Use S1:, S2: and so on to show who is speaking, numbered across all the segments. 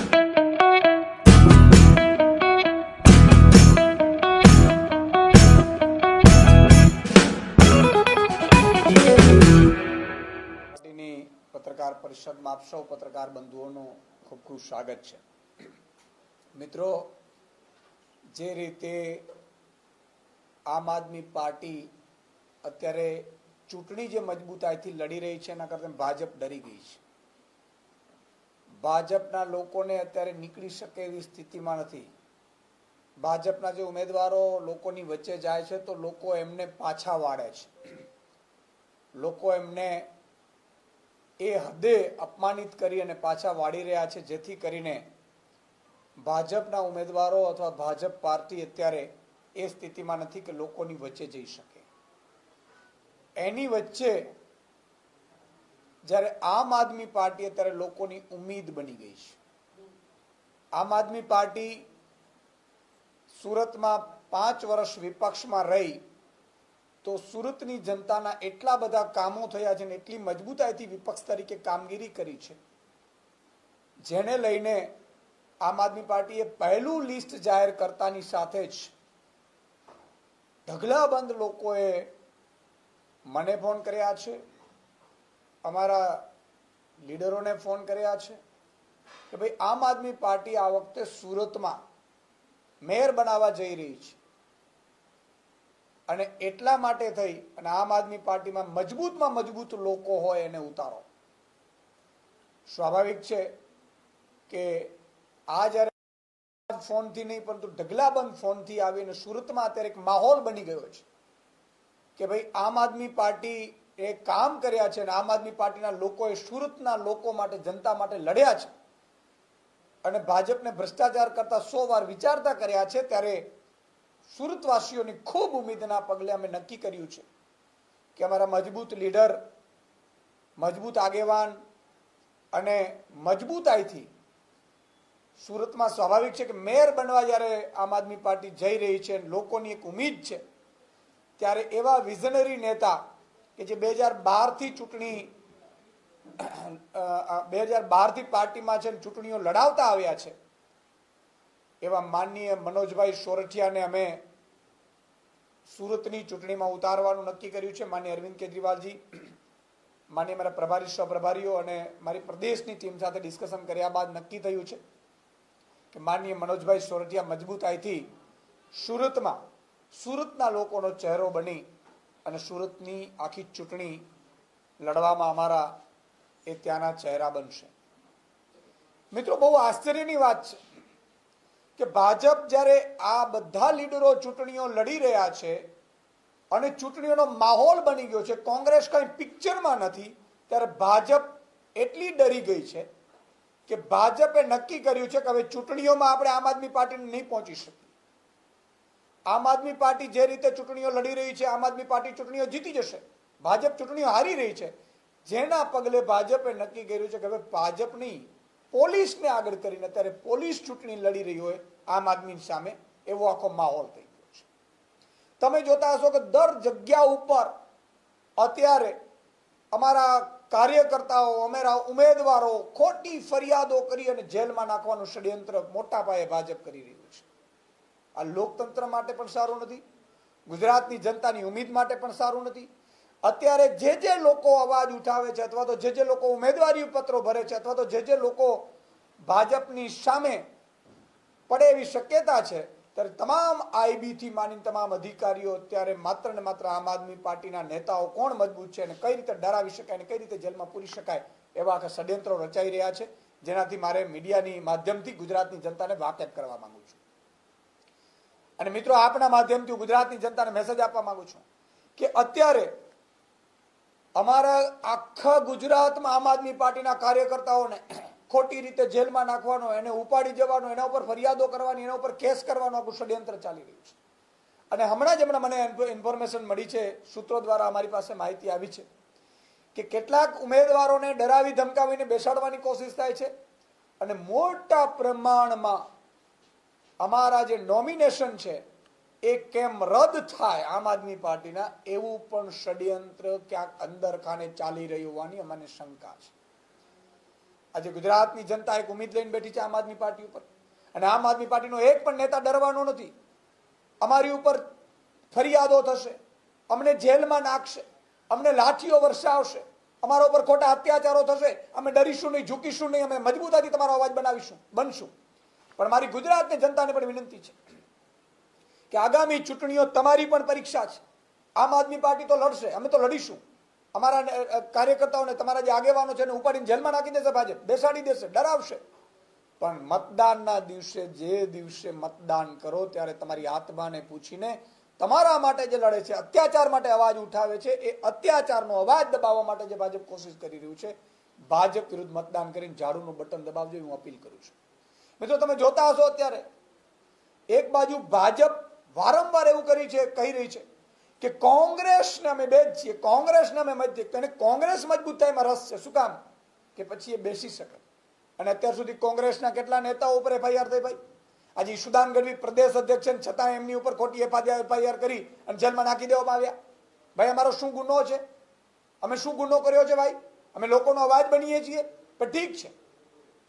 S1: પત્રકાર પરિષદમાં આપ સૌ પત્રકાર બંધુઓનું ખૂબ ખૂબ સ્વાગત છે. મિત્રો, જે રીતે આમ આદમી પાર્ટી અત્યારે ચૂંટણી જે મજબૂતાઈથી લડી રહી છે એના કરતા ભાજપ ડરી ગઈ છે. ભાજપના લોકોને અત્યારે નીકળી શકે એવી સ્થિતિમાં નથી. ભાજપના જે ઉમેદવારો લોકોની વચ્ચે જાય છે તો લોકો એમને પાછા વાળે છે. લોકો એમને એ હદે અપમાનિત કરી અને પાછા વાળી રહ્યા છે, જેથી કરીને ભાજપના ઉમેદવારો અથવા ભાજપ પાર્ટી અત્યારે એ સ્થિતિમાં નથી કે લોકોની વચ્ચે જઈ શકે. એની વચ્ચે જ્યારે આમ આદમી પાર્ટી અત્યારે લોકોની ઉમ્મીદ બની ગઈ છે. આમ આદમી પાર્ટી સુરતમાં 5 વર્ષ વિપક્ષમાં રહી તો સુરતની જનતાના એટલા બધા કામો થયા છે અને એટલી મજબૂતાઈથી વિપક્ષ તરીકે કામગીરી કરી છે, જેને લઈને આમ આદમી પાર્ટીએ પહેલું લિસ્ટ જાહેર કરતાની સાથે જ ઢગલાબંધ લોકોએ મને ફોન કર્યા છે, અમારા લીડરોને ફોન કર્યા છે કે ભાઈ આમ આદમી પાર્ટી આ વખતે સુરતમાં મેયર બનાવવા જઈ રહી છે અને એટલા માટે થઈ અને આમ આદમી પાર્ટીમાં મજબૂતમાં મજબૂત લોકો હોય એને ઉતારો. સ્વાભાવિક છે કે આ જ્યારે ફોનથી નહીં પરંતુ ઢગલાબંધ ફોનથી આવીને સુરતમાં અત્યારે એક માહોલ બની ગયો છે કે ભાઈ આમ આદમી પાર્ટી એ કામ કર્યા છે અને આમ આદમી પાર્ટીના લોકોએ સુરતના લોકો માટે, જનતા માટે લડ્યા છે અને ભાજપને ભ્રષ્ટાચાર કરતા 100 વાર વિચારતા કર્યા છે. ત્યારે સુરતવાસીઓની ખૂબ ઉમ્મીદના પગલે અમે નક્કી કર્યું છે કે અમારા મજબૂત લીડર, મજબૂત આગેવાન અને મજબૂતાઈથી સુરતમાં સ્વાભાવિક છે કે મેયર બનવા જ્યારે આમ આદમી પાર્ટી જઈ રહી છે, લોકોની એક ઉમ્મીદ છે, ત્યારે એવા વિઝનરી નેતા કે જે 2012થી ચૂંટણી 2012થી પાર્ટીમાં છે, ચૂંટણીઓ લડાવતા આવ્યા છે, એવા માનનીય મનોજભાઈ સોરઠિયાને અમે સુરતની ચૂંટણીમાં ઉતારવાનું નક્કી કર્યું છે. માનનીય અરવિંદ કેજરીવાલજી, માનનીય મારા પ્રભારી, સહપ્રભારીઓ અને મારી પ્રદેશની ટીમ સાથે ડિસ્કશન કર્યા બાદ નક્કી થયું છે કે માનનીય મનોજભાઈ સોરઠિયા મજબૂતાઈથી સુરતના લોકોનો ચહેરો બની અને સુરતની આખી ચૂંટણી લડવામાં અમારા એ ત્યાંના ચહેરા બનશે. મિત્રો, બહુ આશ્ચર્યની વાત છે કે ભાજપ જ્યારે આ બધા લીડરો ચૂંટણીઓ લડી રહ્યા છે અને ચૂંટણીઓનો માહોલ બની ગયો છે, કોંગ્રેસ કઈ પિક્ચરમાં નથી, ત્યારે ભાજપ એટલી ડરી ગઈ છે કે ભાજપે નક્કી કર્યું છે કે હવે ચૂંટણીઓમાં આપણે આમ આદમી પાર્ટીને નહીં પહોંચી શકીએ. આમ આદમી પાર્ટી જે રીતે ચૂંટણીઓ લડી રહી છે, આમ આદમી પાર્ટી ચૂંટણીઓ જીતી જશે, ભાજપ ચૂંટણીઓ હારી રહી છે, જેના પગલે ભાજપે નક્કી કર્યું છે કે હવે ભાજપ નહીં, પોલીસને આગળ કરીને અત્યારે પોલીસ ચૂંટણી લડી રહી હોય આમ આદમી સામે, એવો આખો માહોલ થઈ ગયો છે. તમે જોતા હશો કે દર જગ્યા ઉપર અત્યારે અમારા કાર્યકર્તાઓ, અમારા ઉમેદવારો ખોટી ફરિયાદો કરી અને જેલમાં નાખવાનું ષડયંત્ર મોટા પાયે ભાજપ કરી રહ્યું છે. આ લોકતંત્ર માટે પણ સારું નથી, ગુજરાતની જનતાની ઉમ્મીદ માટે પણ સારું નથી. અત્યારે જે લોકો અવાજ ઉઠાવે છે અથવા તો જે લોકો ઉમેદવારી પત્રો ભરે છે અથવા તો જે લોકો ભાજપની સામે પડે એવી શક્યતા છે, ત્યારે તમામ આઈબીથી માનીને તમામ અધિકારીઓ અત્યારે માત્ર ને માત્ર આમ આદમી પાર્ટીના નેતાઓ કોણ મજબૂત છે અને કઈ રીતે ડરાવી શકાય અને કઈ રીતે જેલમાં પૂરી શકાય એવા આખા ષડયંત્રો રચાઈ રહ્યા છે, જેનાથી મારે મીડિયાની માધ્યમથી ગુજરાતની જનતાને વાકેફ કરવા માંગુ છું. અને મિત્રો, આપના માધ્યમથી ગુજરાતની જનતાને મેસેજ આપવા માંગુ છું કે અત્યારે અમારા આખા ગુજરાતમાં આમ આદમી પાર્ટીના કાર્યકર્તાઓને ખોટી રીતે જેલમાં નાખવાનો, એને ઉપાડી જવાનો, એના ઉપર ફરિયાદો કરવાની, એના ઉપર કેસ કરવાનો આખું ષડયંત્ર ચાલી રહ્યું છે. અને હમણાં મને ઇન્ફોર્મેશન મળી છે, સૂત્રો દ્વારા અમારી પાસે માહિતી આવી છે કે કેટલાક ઉમેદવારોને ડરાવી ધમકાવીને બેસાડવાની કોશિશ થાય છે અને મોટા પ્રમાણમાં અમારા જે નોમિનેશન છે એ કેમ રદ થાય આમ આદમી પાર્ટીના, એવું પણ ષડયંત્ર ક્યાંક અંદર ખાને ચાલી રહ્યું હોવાની અમને શંકા છે. આજે ગુજરાતની જનતા એક ઉમ્મીદ લઈને બેઠી છે આમ આદમી પાર્ટી ઉપર, અને આમ આદમી પાર્ટીનો એક પણ નેતા ડરવાનો નથી. અમારી ઉપર ફરિયાદો થશે, અમને જેલમાં નાખશે, અમને લાઠીઓ વરસાવશે, અમારા ઉપર ખોટા અત્યાચારો થશે, અમે ડરીશું નહીં, ઝૂકીશું નહીં, અમે મજબૂતાથી તમારો અવાજ બનશું. પણ મારી ગુજરાતની જનતાને પણ વિનંતી છે કે આગામી ચૂંટણીઓ તમારી પણ પરીક્ષા છે. આમ આદમી પાર્ટી તો લડશે, અમે તો લડીશું. અમારા કાર્યકર્તાઓને, તમારા જે આગેવાનો છે એને ઉપાડીને જેલમાં નાખી દેશે ભાજપ, બેસાડી દેશે, ડરાવશે. પણ મતદાનના દિવસે, જે દિવસે મતદાન કરો ત્યારે તમારી આત્માને પૂછીને તમારા માટે જે લડે છે, અત્યાચાર માટે અવાજ ઉઠાવે છે, એ અત્યાચારનો અવાજ દબાવવા માટે જે ભાજપ કોશિશ કરી રહ્યું છે, ભાજપ વિરુદ્ધ મતદાન કરીને ઝાડુનું બટન દબાવજો, હું અપીલ કરું છું. મિત્રો તમે જોતા હશો અત્યારે એક બાજુ ભાજપ વારંવાર એવું કહી રહી છે કે કોંગ્રેસને અમે બે જ છીએ, કોંગ્રેસને અમે મજબૂત, અને કોંગ્રેસ મજબૂત થાય એમાં રસ છે. શું કામ? કે પછી એ બેસી શકે. અને અત્યાર સુધી કોંગ્રેસના કેટલા નેતાઓ ઉપર એફઆઈઆર થઈ ભાઈ. આજે ઈશુદાન ગઢવી પ્રદેશ અધ્યક્ષ છે, છતાં એમની ઉપર ખોટી એફઆઈઆર કરી અને જેલમાં નાખી દેવામાં આવ્યા. ભાઈ અમારો શું ગુનો છે? અમે શું ગુનો કર્યો છે ભાઈ? અમે લોકોનો અવાજ બનીએ છીએ. પણ ઠીક છે,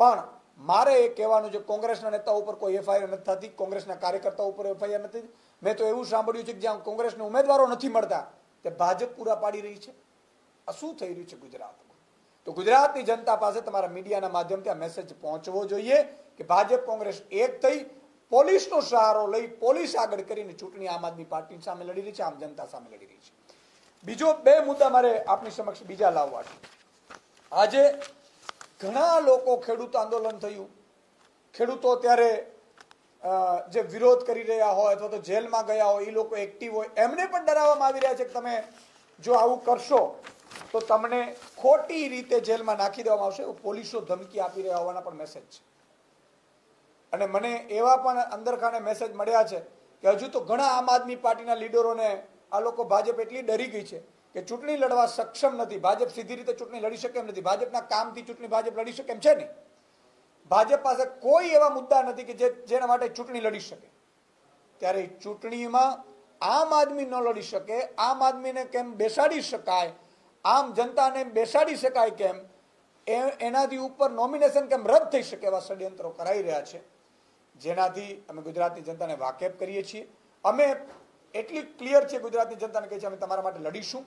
S1: પણ મારે એ કહેવાનું છે, કોંગ્રેસના નેતાઓ ઉપર કોઈ એફઆઈઆર નથી થતી, કોંગ્રેસના કાર્યકર્તાઓ ઉપર એફઆઈઆર નથી. મેં તો એવું સાંભળ્યું છે કે જ્યાં કોંગ્રેસને ઉમેદવારો નથી મળતા તે ભાજપ પૂરા પાડી રહી છે. આ શું થઈ રહ્યું છે ગુજરાતમાં? તો ગુજરાતની જનતા પાસે તમારા મીડિયાના માધ્યમથી આ મેસેજ પહોંચવો જોઈએ કે ભાજપ કોંગ્રેસ એક થઈ પોલીસનો સહારો લઈ, પોલીસ આગળ કરીને ચૂંટણી આમ આદમી પાર્ટી સામે લડી રહી છે, આમ જનતા સામે લડી રહી છે. બીજો બે મુદ્દા મારે આપની સમક્ષ બીજા લાવવા છે. આજે ઘણા લોકો, ખેડૂત આંદોલન થયું, ખેડૂતો ત્યારે જે વિરોધ કરી રહ્યા હોય અથવા તો જેલમાં ગયા હોય, એ લોકો એક્ટિવ હોય, એમને પણ ડરાવવામાં આવી રહ્યા છે કે તમે જો આવું કરશો તો તમને ખોટી રીતે જેલમાં નાખી દેવામાં આવશે. પોલીસો ધમકી આપી રહ્યા હોવાના પણ મેસેજ છે. અને મને એવા પણ અંદરખાને મેસેજ મળ્યા છે કે હજુ તો ઘણા આમ આદમી પાર્ટીના લીડરોને આ લોકો, ભાજપ એટલી ડરી ગઈ છે કે ચૂંટણી લડવા સક્ષમ નથી. ભાજપ સીધી રીતે ચૂંટણી લડી શકે એમ નથી. ભાજપના કામથી ચૂંટણી ભાજપ લડી શકે એમ છે નહીં. ભાજપ પાસે કોઈ એવા મુદ્દા નથી કે જેના માટે ચૂંટણી લડી શકે. ત્યારે ચૂંટણીમાં આમ આદમી ન લડી શકે, આમ આદમીને કેમ બેસાડી શકાય, આમ જનતાને બેસાડી શકાય કેમ, એનાથી ઉપર નોમિનેશન કેમ રદ થઈ શકે, એવા ષડયંત્રો કરાઈ રહ્યા છે. જેનાથી અમે ગુજરાતની જનતાને વાકેફ કરીએ છીએ. અમે એટલી ક્લિયર છે ગુજરાતની જનતાને કહીએ છીએ, અમે તમારા માટે લડીશું,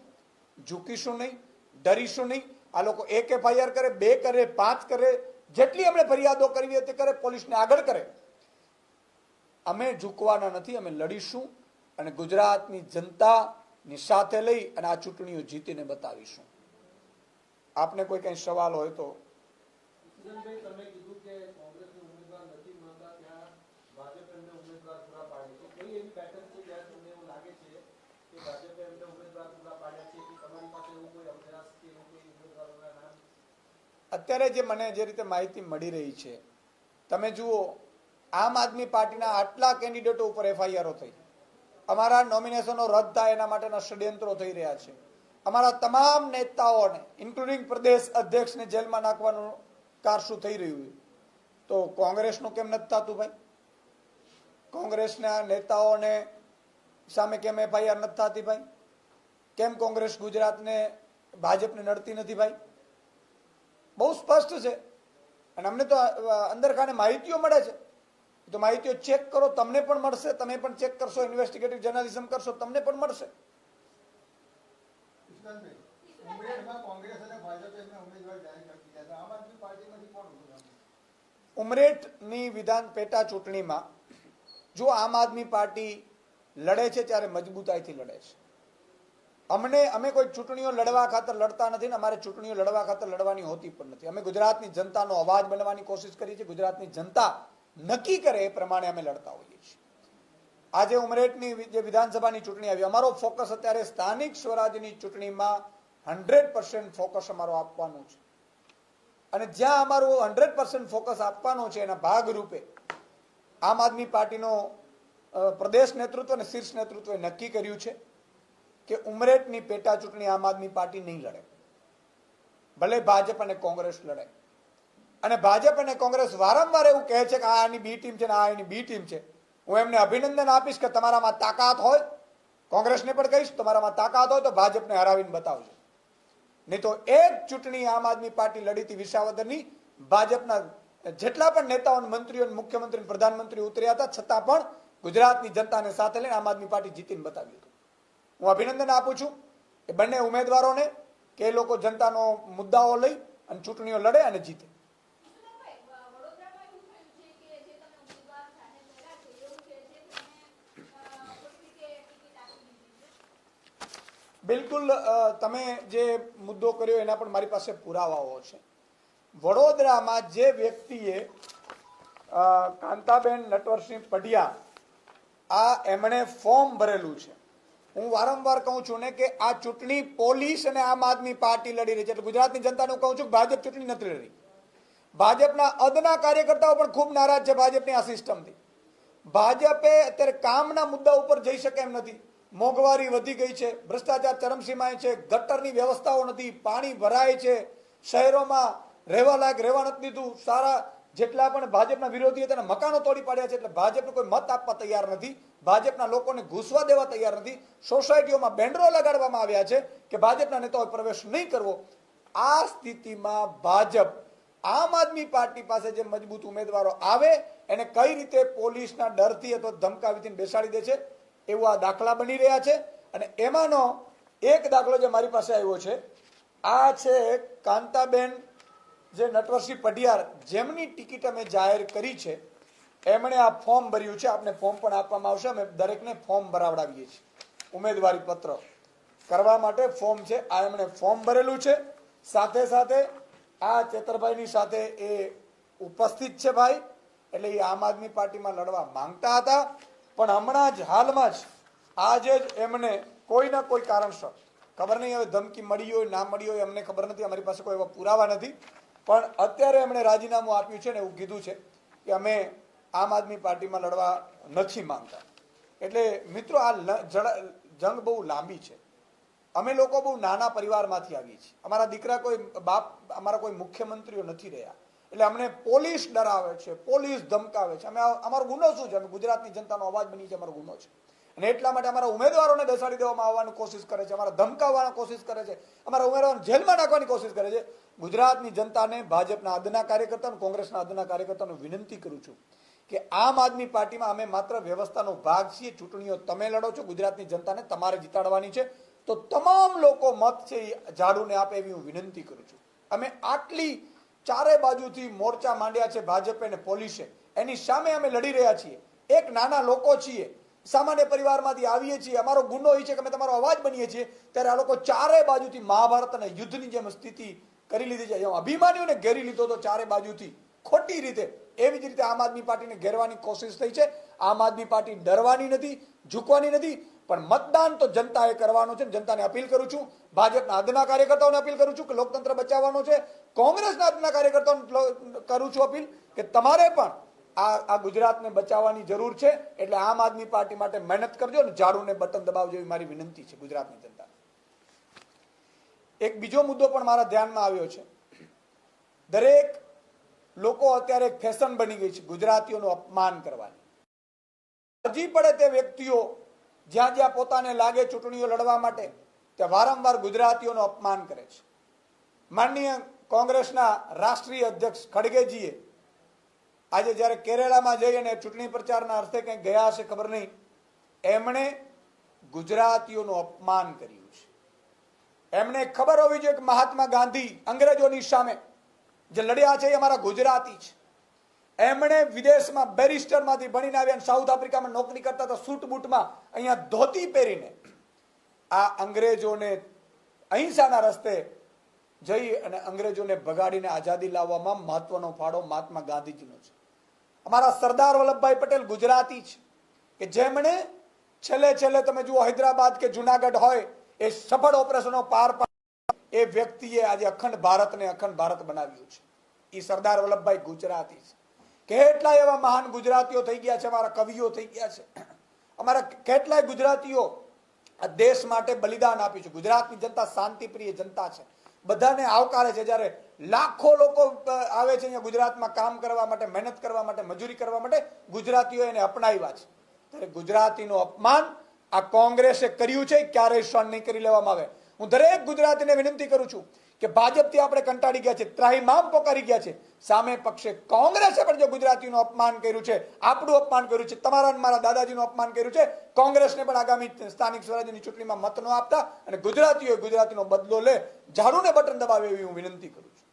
S1: ઝૂકીશું નહીં, ડરીશું નહીં. આ લોકો એક એફઆઈઆર કરે, 2 કરે, 5 કરે, જેટલી અમને ફરિયાદો કરવી હોય તે કરે, પોલીસને આગળ કરે, અમે ઝૂકવાના નથી. અમે લડીશું અને ગુજરાતની જનતાની સાથે લઈ અને આ ચૂંટણીઓ જીતીને બતાવીશું. આપને કોઈ કઈ સવાલ હોય તો? અત્યારે જે મને જે રીતે માહિતી મળી રહી છે, તમે જુઓ, આમ આદમી પાર્ટીના આટલા કેન્ડિડેટો ઉપર એફઆઈઆરો થઈ, અમારા નોમિનેશનો રદ થાય એના માટેના ષડયંત્રો થઈ રહ્યા છે. અમારા તમામ નેતાઓને ઇન્ક્લુડિંગ પ્રદેશ અધ્યક્ષને જેલમાં નાખવાનું કારશું થઈ રહ્યું છે. તો કોંગ્રેસનું કેમ નથી થતું ભાઈ? કોંગ્રેસના નેતાઓને સામે કેમ એફઆઈઆર નથી થતી ભાઈ? કેમ કોંગ્રેસ ગુજરાતને, ભાજપને નડતી નથી ભાઈ? બહુ સ્પષ્ટ છે. અને અમને તો અંદર ખાને માહિતીઓ મળે છે, તો માહિતીઓ ચેક કરો, તમને પણ મળશે. તમે પણ ચેક કરશો, ઇન્વેસ્ટિગેટિવ જર્નલિઝમ કરશો, તમને પણ મળશે. ઉમરેઠની વિધાન પેટા ચૂંટણીમાં જો આમ આદમી પાર્ટી લડે છે ત્યારે મજબૂતાઈથી લડે છે. અમે કોઈ ચૂંટણીઓ લડવા ખાતર લડતા નથી ને અમારે ચૂંટણીઓ લડવા ખાતર લડવાની હોતી પણ નથી. અમે ગુજરાતની જનતાનો અવાજ બનવાની કોશિશ કરીએ છીએ. ગુજરાતની જનતા નક્કી કરે એ પ્રમાણે અમે લડતા હોઈએ છીએ. આજે ઉમરેઠની જે વિધાનસભાની ચૂંટણી આવી, અમારો ફોકસ અત્યારે સ્થાનિક સ્વરાજ્યની ચૂંટણીમાં 100% ફોકસ અમારો આપવાનું છે. અને જ્યાં અમારું 100% ફોકસ આપવાનું છે એના ભાગરૂપે આમ આદમી પાર્ટીનો પ્રદેશ નેતૃત્વ અને શીર્ષ નેતૃત્વએ નક્કી કર્યું છે કે ઉમરેઠની પેટા ચૂંટણી આમ આદમી પાર્ટી નહીં લડે, ભલે ભાજપ અને કોંગ્રેસ લડે. અને ભાજપ અને કોંગ્રેસ વારંવાર એવું કહે છે કે આ આની બી ટીમ છે ને આ એની બી ટીમ છે. હું એમને અભિનંદન આપીશ કે તમારામાં તાકાત હોય, કોંગ્રેસને પણ કહીશ તમારામાં તાકાત હોય તો ભાજપને હરાવીને બતાવજો. નહીં તો એક ચૂંટણી આમ આદમી પાર્ટી લડી હતી વિસાવદરની, ભાજપના જેટલા પણ નેતાઓ મંત્રીઓ મુખ્યમંત્રી પ્રધાનમંત્રી ઉતર્યા હતા છતાં પણ ગુજરાતની જનતાને સાથે લઈને આમ આદમી પાર્ટી જીતીને બતાવ્યું હતું. હું અભિનંદન આપું છું એ બંને ઉમેદવારોને કે એ લોકો જનતાનો મુદ્દાઓ લઈ અને ચૂંટણીઓ લડે અને જીતે. બિલકુલ, તમે જે મુદ્દો કર્યો એના પણ મારી પાસે પુરાવાઓ છે. વડોદરામાં જે વ્યક્તિએ કાંતાબેન નટવરસિંહ પઢિયા એમણે ફોર્મ ભરેલું છે, હું વારંવાર કહું છું ને કે આ ચૂંટણી પોલીસ અને આમ આદમી પાર્ટી લડી રહી છે. એટલે ગુજરાતની જનતાને હું કહું છું કે ભાજપ ચૂંટણી નથી લડી. ભાજપના અદના કાર્યકર્તાઓ પણ ખૂબ નારાજ છે ભાજપની આ સિસ્ટમથી. ભાજપે અત્યારે કામના મુદ્દા ઉપર જઈ શકે એમ નથી. મોંઘવારી વધી ગઈ છે, ભ્રષ્ટાચાર ચરમસીમાએ છે, ગટરની વ્યવસ્થાઓ નથી, પાણી ભરાય છે, શહેરોમાં રહેવા લાયક રહેવા નથી દીધું. સારા જેટલા પણ ભાજપના વિરોધી તેના મકાનો તોડી પાડ્યા છે. એટલે ભાજપને કોઈ મત આપવા તૈયાર નથી, ભાજપના લોકોને ઘૂસવા દેવા તૈયાર નથી. સોસાયટીઓમાં બેનરો લગાડવામાં આવ્યા છે કે ભાજપના નેતાઓએ પ્રવેશ નહીં કરવો. આ સ્થિતિમાં ભાજપ આમ આદમી પાર્ટી પાસે જે મજબૂત ઉમેદવારો આવે એને કઈ રીતે પોલીસના ડરથી અથવા ધમકાવીથી બેસાડી દે છે એવું આ દાખલા બની રહ્યા છે. અને એમાંનો એક દાખલો જે મારી પાસે આવ્યો છે આ છે કાંતાબેન જે નટવરસિંહ પઢિયાર જેમની ટિકિટ અમે જાહેર કરી છે એમણે આ ફોર્મ ભર્યું છે. આપને ફોર્મ પણ આપવામાં આવશે, અમે દરેકને ફોર્મ ભરાવડાવીએ છીએ. ઉમેદવારી પત્ર કરવા માટે ફોર્મ છે, આ એમણે ફોર્મ ભરેલું છે. સાથે સાથે આ ચેતરભાઈની સાથે એ ઉપસ્થિત છે ભાઈ, એટલે એ આમ આદમી પાર્ટીમાં લડવા માંગતા હતા પણ હમણાં જ હાલમાં જ આજે જ એમને કોઈના કોઈ કારણસર, ખબર નહીં હવે ધમકી મળી હોય ના મળી હોય અમને ખબર નથી, અમારી પાસે કોઈ એવા પુરાવા નથી, પણ અત્યારે એમણે રાજીનામું આપ્યું છે ને એવું કીધું છે કે અમે આમ આદમી પાર્ટીમાં લડવા નથી માંગતા. એટલે મિત્રો આ જંગ બહુ લાંબી છે. અમે લોકો બહુ નાના પરિવારમાંથી આવીએ છીએ. અમારા દીકરા કોઈ બાપ, અમારા કોઈ મુખ્યમંત્રીઓ નથી રહ્યા. એટલે અમને પોલીસ ડરાવે છે, પોલીસ ધમકાવે છે. અમે અમારો ગુનો શું છે? અમે ગુજરાતની જનતાનો અવાજ બની છે, અમારો ગુનો છે. અને એટલા માટે અમારા ઉમેદવારોને બેસાડી દેવામાં આવવાની કોશિશ કરે છે, અમારા ધમકાવવાની કોશિશ કરે છે, અમારા ઉમેદવારોને જેલમાં નાખવાની કોશિશ કરે છે. ગુજરાતની જનતાને, ભાજપના અદના કાર્યકર્તાઓ, કોંગ્રેસના અદના કાર્યકર્તાઓને વિનંતી કરું છું કે આમ આદમી પાર્ટીમાં અમે માત્ર વ્યવસ્થાનો ભાગ છીએ. ચૂંટણીઓ તમે લડો છો, ગુજરાતની જનતાને તમારે જીતાડવાની છે, તો તમામ લોકો મત છે એ ઝાડુને આપે એવી હું વિનંતી કરું છું. અમે આટલી ચારે બાજુથી મોરચા માંડ્યા છે ભાજપે અને પોલીસે, એની સામે અમે લડી રહ્યા છીએ. એક નાના લોકો છીએ, સામાન્ય પરિવારમાંથી આવીએ છીએ, અમારો ગુનો એ છે કે અમે તમારો અવાજ બનીએ છીએ. ત્યારે આ લોકો ચારે બાજુથી મહાભારત અને યુદ્ધની જેમ સ્થિતિ કરી લીધી છે. અભિમાનીઓને ઘેરી લીધો તો ચારે બાજુથી ખોટી રીતે, એવી જ રીતે આમ આદમી પાર્ટીને ઘેરવાની કોશિશ થઈ છે. આમ આદમી પાર્ટી ડરવાની નથી, ઝૂકવાની નથી, પણ મતદાન તો જનતાએ કરવાનું છે. જનતાને અપીલ કરું છું, ભાજપના અદના કાર્યકર્તાઓને અપીલ કરું છું કે લોકતંત્ર બચાવવાનો છે. કોંગ્રેસના અદના કાર્યકર્તાઓને કરું છું અપીલ કે તમારે પણ આ ગુજરાતને બચાવવાની જરૂર છે. એટલે આમ આદમી પાર્ટી માટે મહેનત કરજો અને ઝાડુને બટન દબાવજો એવી મારી વિનંતી છે ગુજરાતની જનતાને. એક બીજો મુદ્દો પણ મારા ધ્યાનમાં આવ્યો છે. દરેક લોકો અત્યારે એક ફેશન બની ગઈ છે ગુજરાતીઓનું અપમાન કરવાની. હજી પડે તે વ્યક્તિઓ જ્યાં જ્યાં પોતાને લાગે ચૂંટણીઓ લડવા માટે ત્યાં વારંવાર ગુજરાતીઓનું અપમાન કરે છે. માનનીય કોંગ્રેસના રાષ્ટ્રીય અધ્યક્ષ ખડગેજીએ આજે જ્યારે કેરેલામાં જઈ અને ચૂંટણી પ્રચારના અર્થે કંઈક ગયા હશે ખબર નહીં, એમણે ગુજરાતીઓનું અપમાન કર્યું છે. એમને ખબર હોવી જોઈએ કે મહાત્મા ગાંધી અંગ્રેજોની સામે જે લડ્યા છે એ અમારા ગુજરાતી છે. એમણે વિદેશમાં બેરિસ્ટરમાંથી ભણીને આવ્યા, સાઉથ આફ્રિકામાં નોકરી કરતા હતા, સૂટ બૂટમાં અહીંયા ધોતી પહેરીને આ અંગ્રેજોને અહિંસાના રસ્તે જઈ અને અંગ્રેજોને ભગાડીને આઝાદી લાવવામાં મહત્વનો ફાળો મહાત્મા ગાંધીજીનો છે. અમારા સરદાર વલ્લભભાઈ પટેલ ગુજરાતી છે કે જેમણે છેલ્લે તમે જુઓ હૈદરાબાદ કે જુનાગઢ હોય એ સફળ ઓપરેશનો પાર પાડી એ વ્યક્તિએ આજે અખંડ ભારત બનાવ્યું છે. એ સરદાર વલ્લભભાઈ ગુજરાતી છે. કેટલાય એવા મહાન ગુજરાતીઓ થઈ ગયા છે, અમારા કવિઓ થઈ ગયા છે, અમારા કેટલાય ગુજરાતીઓ આ દેશ માટે બલિદાન આપ્યું છે. ગુજરાતની જનતા શાંતિપ્રિય જનતા છે, બધાને આવકારે છે. જ્યારે લાખો લોકો આવે છે અહીંયા ગુજરાતમાં કામ કરવા માટે, મહેનત કરવા માટે, મજૂરી કરવા માટે, ગુજરાતીઓ એને અપનાવ્યા છે. ત્યારે ગુજરાતીનું અપમાન આ કોંગ્રેસે કર્યું છે, ક્યારેય સહન નહીં કરી લેવામાં આવે. હું દરેક ગુજરાતીને વિનંતી કરું છું કે ભાજપથી આપણે કંટાળી ગયા છે, ત્રાહિમામ પોકારી ગયા છે. સામે પક્ષે કોંગ્રેસે પણ જો ગુજરાતીનું અપમાન કર્યું છે, આપણું અપમાન કર્યું છે, તમારા અને મારા દાદાજીનું અપમાન કર્યું છે, કોંગ્રેસને પણ આગામી સ્થાનિક સ્વરાજ્યની ચૂંટણીમાં મત ન આપતા અને ગુજરાતીઓએ ગુજરાતીનો બદલો લે, ઝાડુને બટન દબાવે એવી હું વિનંતી કરું છું.